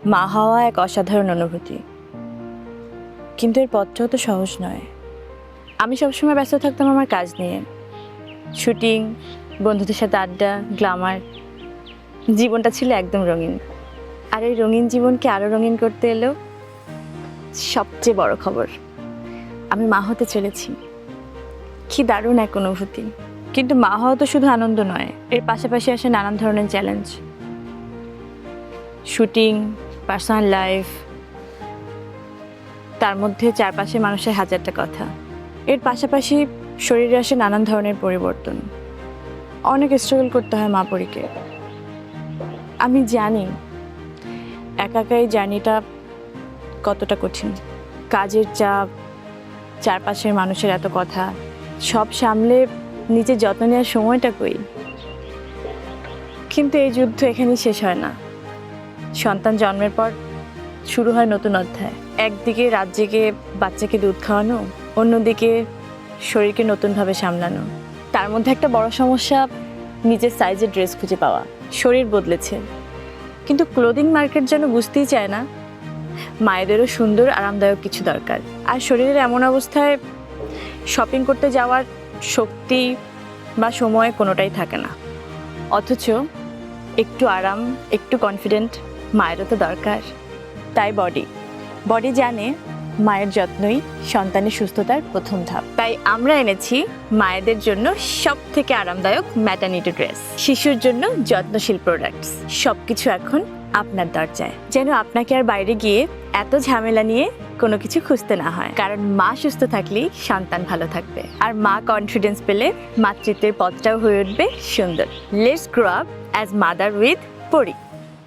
মা হওয়া এক অসাধারণ অনুভূতি, কিন্তু এর পথটাও তো সহজ নয়। আমি সবসময় ব্যস্ত থাকতাম আমার কাজ নিয়ে, শুটিং, বন্ধুদের সাথে আড্ডা, গ্ল্যামার। জীবনটা ছিল একদম রঙিন। আর এই রঙিন জীবনকে আরও রঙিন করতে এলো সবচেয়ে বড় খবর, আমি মা হতে চলেছি। কি দারুণ এক অনুভূতি। কিন্তু মা হওয়া তো শুধু আনন্দ নয়, এর পাশাপাশি আসে নানান ধরনের চ্যালেঞ্জ। শুটিং, পার্সোনাল লাইফ, তার মধ্যে চারপাশে মানুষের হাজারটা কথা। এর পাশাপাশি শরীরে আসে নানান ধরনের পরিবর্তন। অনেক স্ট্রাগল করতে হয় মা পরীকে। আমি জানি একা একা এই জার্নিটা কতটা কঠিন। কাজের চাপ, চারপাশের মানুষের এত কথা, সব সামলে নিজের যত্ন নেওয়ার সময়টা কই। কিন্তু এই যুদ্ধ এখানেই শেষ হয় না। সন্তান জন্মের পর শুরু হয় নতুন অধ্যায়। একদিকে রাত জেগে বাচ্চাকে দুধ খাওয়ানো, অন্যদিকে শরীরকে নতুনভাবে সামলানো। তার মধ্যে একটা বড় সমস্যা, নিজের সাইজের ড্রেস খুঁজে পাওয়া। শরীর বদলেছে, কিন্তু ক্লোদিং মার্কেট যেন বুঝতেই চায় না মায়েদেরও সুন্দর আরামদায়ক কিছু দরকার। আর শরীরের এমন অবস্থায় শপিং করতে যাওয়ার শক্তি বা সময় কোনোটাই থাকে না। অথচ একটু আরাম, একটু কনফিডেন্ট মায়েরও তো দরকার। তাই বডি জানে মায়ের যত্নই সন্তানের সুস্থতার প্রথম ধাপ। তাই আমরা এনেছি মায়েদের জন্য সব থেকে আরামদায়ক ম্যাটারনিটি ড্রেস, শিশুর জন্য যত্নশীল প্রোডাক্টস। সবকিছু এখন আপনার দরজায়, যেন আপনাকে আর বাইরে গিয়ে এত ঝামেলা নিয়ে কোনো কিছু খুঁজতে না হয়। কারণ মা সুস্থ থাকলেই সন্তান ভালো থাকবে, আর মা কনফিডেন্স পেলে মাতৃত্বের পথটাও হয়ে উঠবে সুন্দর। Let's grow up as mother with পরি।